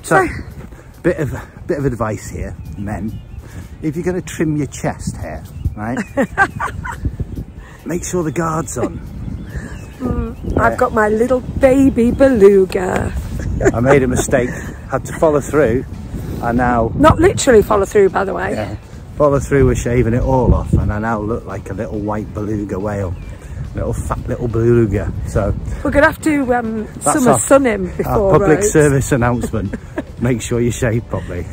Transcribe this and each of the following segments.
So, bit of advice here, men. If you're going to trim your chest hair, right, make sure the guard's on. I've got my little baby beluga. I made a mistake, had to follow through, and now... Not literally follow through, by the way. Yeah, follow through with shaving it all off, and I now look like a little white beluga whale. Fat little beluga. So we're going to have to summer sun him before our public Rhodes. service announcement. Make sure you shave properly.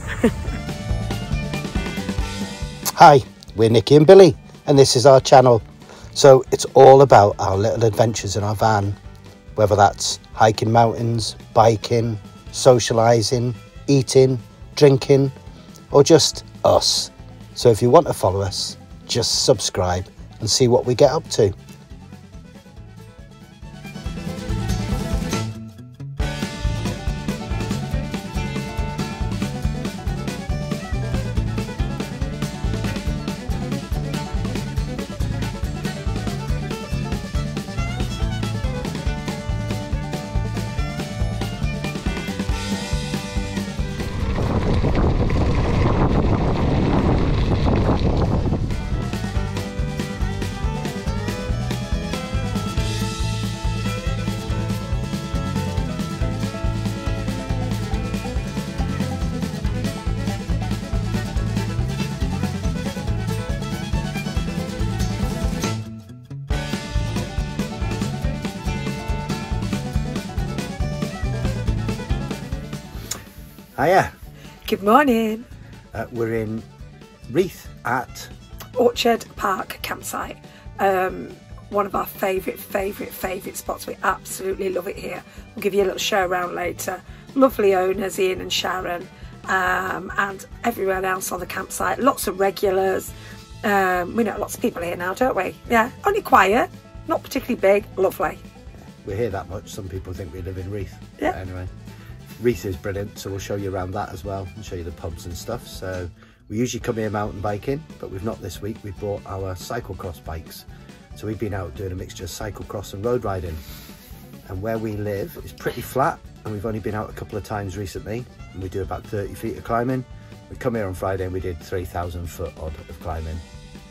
Hi, we're Nikki and Billy, and this is our channel. So it's all about our little adventures in our van, whether that's hiking mountains, biking, socialising, eating, drinking, or just us. So if you want to follow us, just subscribe and see what we get up to. Hiya. Good morning. We're in Reeth at Orchard Park campsite. One of our favourite spots. We absolutely love it here. We'll give you a little show around later. Lovely owners, Ian and Sharon, and everyone else on the campsite. Lots of regulars. We know lots of people here now, don't we? Yeah, only quiet, not particularly big. Lovely. We're here that much. Some people think we live in Reeth. Yeah. But anyway, Reeth is brilliant, so we'll show you around that as well and show you the pubs and stuff. So we usually come here mountain biking, but we've not this week. We've brought our cyclocross bikes. So we've been out doing a mixture of cyclocross and road riding. And where we live is pretty flat, and we've only been out a couple of times recently, and we do about 30 feet of climbing. We come here on Friday and we did 3,000 foot odd of climbing,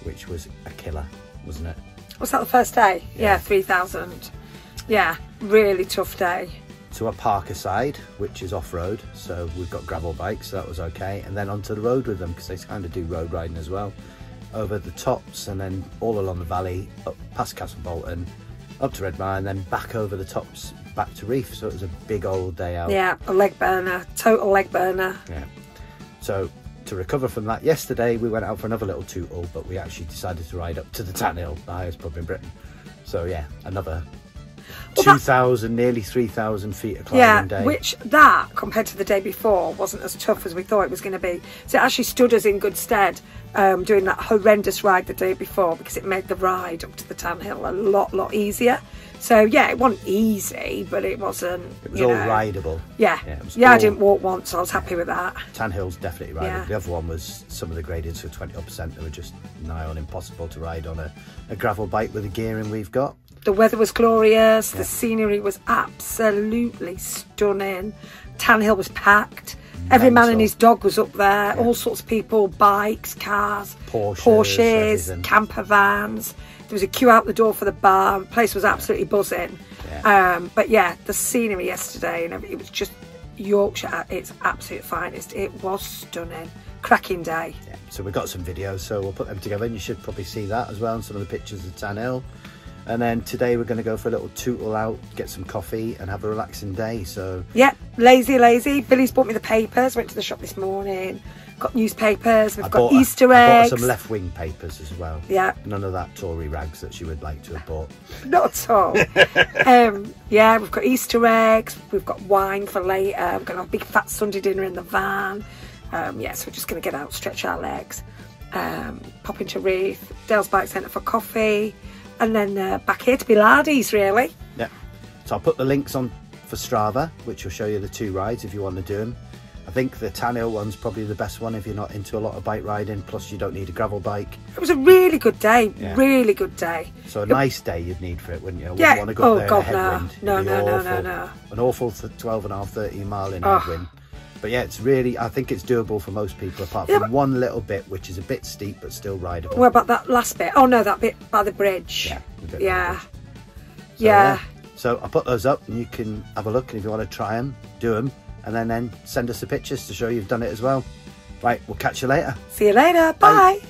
which was a killer, wasn't it? Was that the first day? Yeah, 3,000. Yeah, really tough day. To a park aside, which is off-road, so we've got gravel bikes, so that was okay, and then onto the road with them, because they kind of do road riding as well, over the tops and then all along the valley, up past Castle Bolton, up to Redmire, and then back over the tops, back to Reeth. So it was a big old day out. Yeah, a leg burner, total leg burner. Yeah. So to recover from that, yesterday we went out for another little tootle, but we actually decided to ride up to the Tan Hill, the highest pub in Britain. So yeah, another 2,000, nearly 3,000 feet of climbing day. Which that, compared to the day before, wasn't as tough as we thought it was going to be. So it actually stood us in good stead doing that horrendous ride the day before, because it made the ride up to the Tan Hill a lot easier. So yeah, it wasn't easy, but it wasn't... It was all rideable. Yeah, I didn't walk once, so I was happy with that. Tan Hill's definitely rideable. Yeah. The other one was some of the gradients were 20%. They were just nigh on impossible to ride on a gravel bike with the gearing we've got. The weather was glorious, the scenery was absolutely stunning. Tan Hill was packed. Every man and his dog was up there, all sorts of people, bikes, cars, Porsches, camper vans. There was a queue out the door for the bar. The place was absolutely buzzing. Yeah. But yeah, the scenery yesterday, and it was just Yorkshire at its absolute finest. It was stunning. Cracking day. Yeah. So we've got some videos, so we'll put them together, and you should probably see that as well, and some of the pictures of Tan Hill. And then today we're going to go for a little tootle out, get some coffee and have a relaxing day. So yeah, lazy. Billy's bought me the papers. Went to the shop this morning. Got newspapers. We've got Easter eggs. I bought some left-wing papers as well. Yeah. None of that Tory rags that she would like to have bought. Not at all. Yeah, we've got Easter eggs. We've got wine for later. We're going to have a big fat Sunday dinner in the van. Yeah, so we're just going to get out, stretch our legs, pop into Reeth, Dale's Bike Centre for coffee. And then back here to Bilardi's, really. Yeah. So I'll put the links on for Strava, which will show you the two rides if you want to do them. I think the Tan Hill one's probably the best one if you're not into a lot of bike riding, plus you don't need a gravel bike. It was a really good day, really good day. So a nice day you'd need for it, wouldn't you? Yeah. Want to go Oh, there God, in a headwind. no. An awful 12.5, 13 mile in headwind. But yeah, it's really, I think it's doable for most people, apart from one little bit, which is a bit steep, but still rideable. What about that last bit? Oh no, that bit by the bridge. Yeah. Yeah. Yeah. So I put those up and you can have a look, and if you want to try them, do them, and then send us the pictures to show you've done it as well. Right, we'll catch you later. See you later. Bye.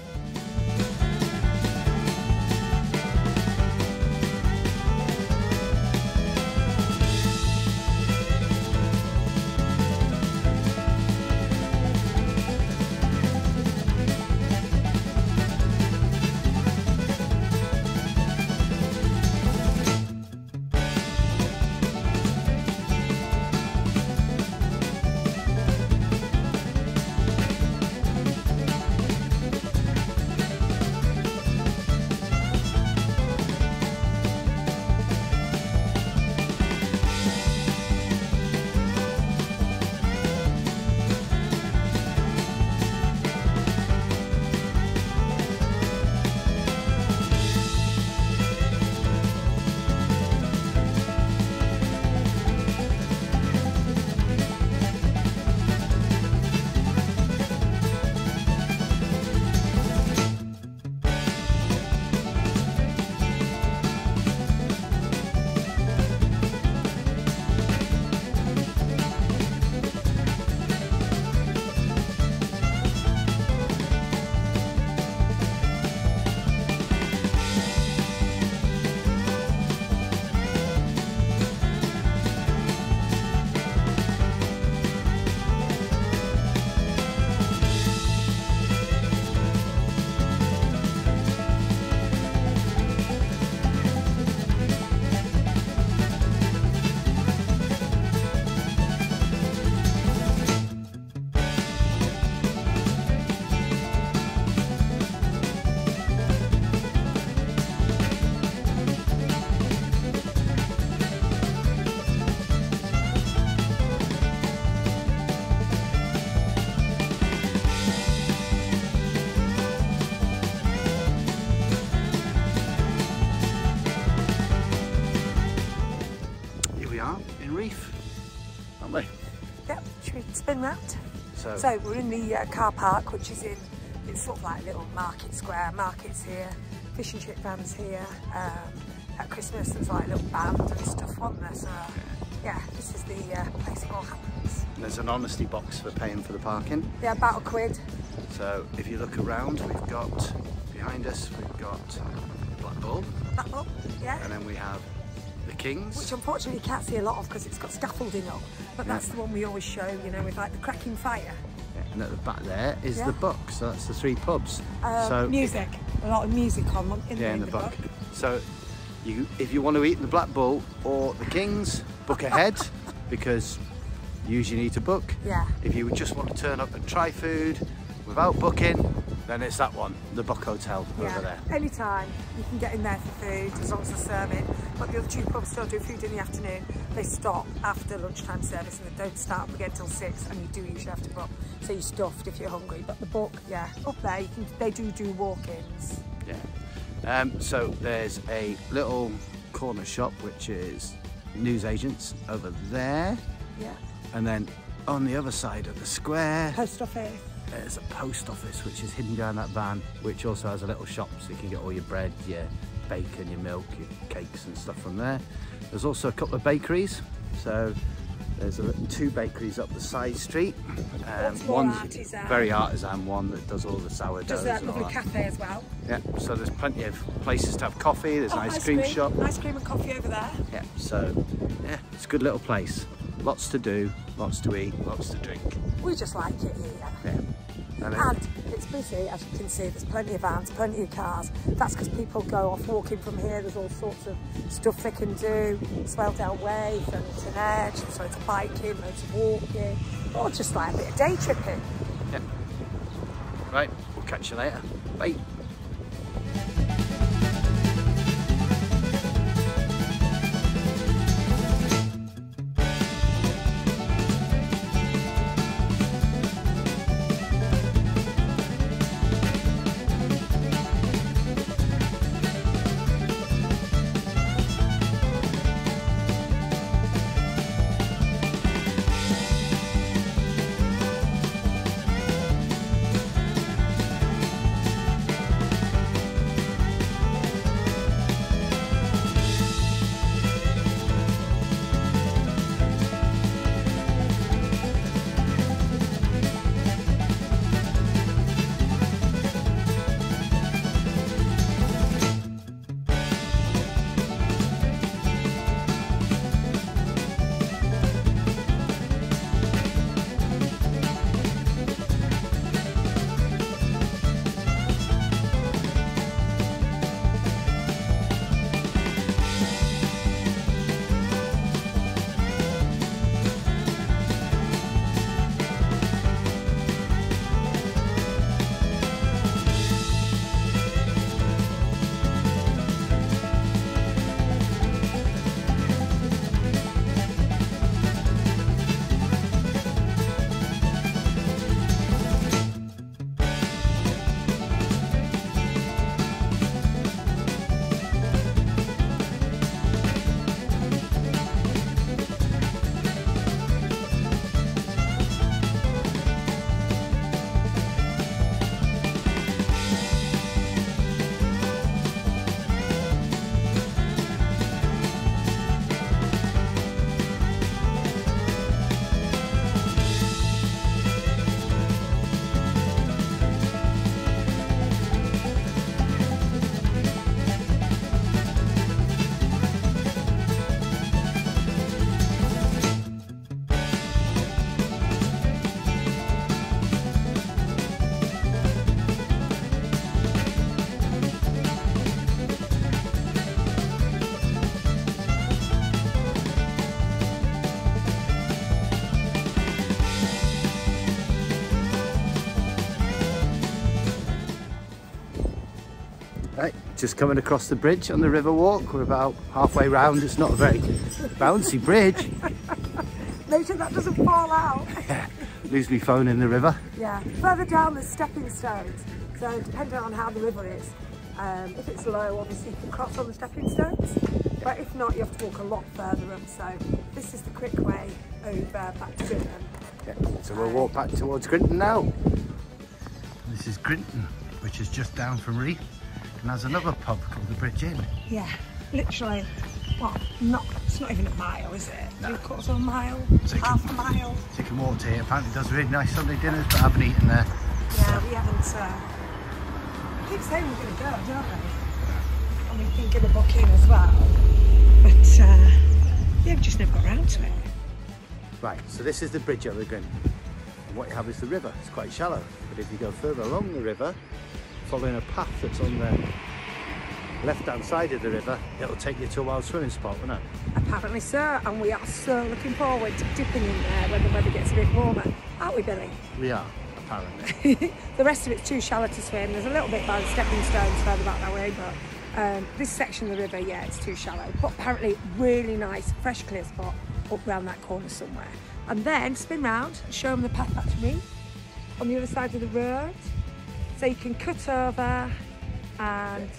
Spin round. So we're in the car park, which is it's sort of like a little market square. Markets here, fish and chip vans here. At Christmas there's like a little band and stuff, wasn't there? So yeah, this is the place it all happens. And there's an honesty box for paying for the parking. Yeah, about £1. So if you look around, we've got, behind us, we've got Black Bull. Black Bull, yeah. And then we have the Kings. Which unfortunately you can't see a lot of because it's got scaffolding up. But that's the one we always show, you know, with like the cracking fire. Yeah, and at the back there is the book, so that's the 3 pubs. So music, a lot of music on in the book. So if you want to eat the Black Bull or the Kings, book ahead because you usually need to book. Yeah. If you just want to turn up and try food without booking, then it's that one, the Buck Hotel over there. Anytime you can get in there for food as long as they're serving. But the other 2 pubs still do food in the afternoon. They stop after lunchtime service and they don't start up again till 6, and you do usually have to book. So you're stuffed if you're hungry. But the book, up there they do walk-ins. Yeah. So there's a little corner shop which is newsagents over there. Yeah. And then on the other side of the square, post office. There's a post office which is hidden behind that van, which also has a little shop so you can get all your bread, your bacon, your milk, your cakes and stuff from there. There's also a couple of bakeries. So there's 2 bakeries up the side street. One's artisan. Very artisan, one that does all the sourdoughs. Does that lovely cafe as well. Yeah, so there's plenty of places to have coffee. There's an ice cream shop. Ice cream and coffee over there. Yeah, so yeah, it's a good little place. Lots to do, lots to eat, lots to drink. We just like it here. Yeah. And it's busy, as you can see. There's plenty of vans, plenty of cars. That's because people go off walking from here. There's all sorts of stuff they can do. Swaledale Way, Flemington Edge, so it's biking, loads of walking, or just like a bit of day tripping. Yeah. Right, we'll catch you later. Bye. just coming across the bridge on the river walk. We're about halfway round. It's not a very bouncy bridge. Make sure that doesn't fall out. Yeah, lose me phone in the river. Yeah, further down there's stepping stones. So depending on how the river is, if it's low, obviously you can cross on the stepping stones. But if not, you have to walk a lot further up. So this is the quick way over back to Grinton. Yeah. So we'll walk back towards Grinton now. This is Grinton, which is just down from Reeth, and has another pub called the Bridge Inn. Yeah, literally. Well, it's not even a mile, is it? No. 3/4 of a mile, So half a mile. So you can walk to here. Apparently it does really nice Sunday dinners, but I haven't eaten there. Yeah, we haven't. I keep saying we're going to go, don't we? And we've been going to book in as well. But yeah, we've just never got around to it. Right, so this is the bridge over Grinton. And what you have is the river. It's quite shallow. But if you go further along the river, following a path that's on the left-hand side of the river, it'll take you to a wild swimming spot, won't it? Apparently so, and we are so looking forward to dipping in there when the weather gets a bit warmer. Aren't we, Billy? We are, apparently. The rest of it's too shallow to swim. There's a little bit by the stepping stones further back that way, but this section of the river, yeah, it's too shallow. But apparently really nice, fresh, clear spot up round that corner somewhere. And then spin round and show them the path back to Reeth on the other side of the road. So you can cut over and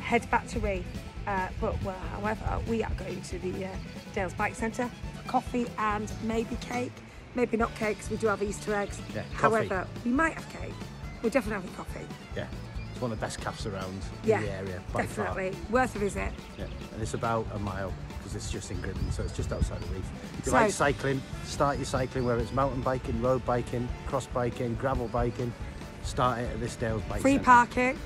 head back to Reeth. However, we are going to the Dales Bike Centre for coffee and maybe cake. Maybe not cake because we do have Easter eggs. Yeah, however, we might have cake. We're definitely having coffee. Yeah, it's one of the best cafes around Yeah, in the area, by definitely. far. Worth a visit. Yeah, and it's about a mile because it's just in Grinton, so it's just outside of Reeth. If you So- like cycling, start your cycling, whether it's mountain biking, road biking, cross biking, gravel biking, start it at this Dales Bike Free Centre. parking.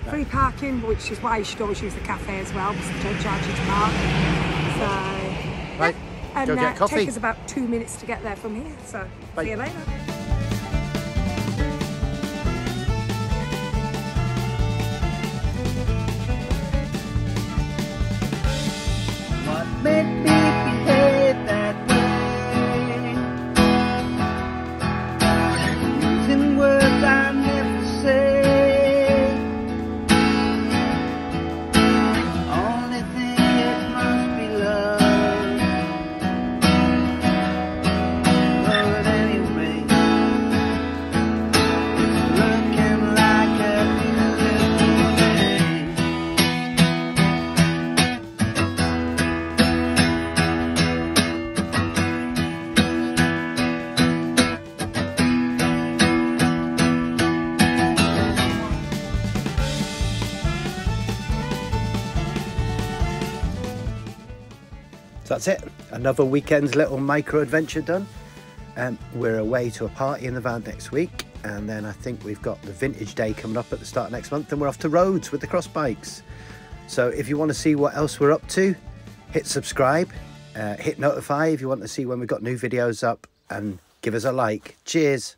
Yeah. Free parking, which is why you should always use the cafe as well because they don't charge you to park. So, Right, and go get coffee. take us about 2 minutes to get there from here. So, Bye. see you later. What made me behave that way? Using words I never say. Only thing it must be love. But anyway, it's looking like a beautiful day. So that's it. Another weekend's little micro adventure done. We're away to a party in the van next week, and then I think we've got the Vintage Day coming up at the start of next month, and we're off to Rhodes with the cross bikes. So if you want to see what else we're up to, hit subscribe, hit notify if you want to see when we've got new videos up, and give us a like. Cheers.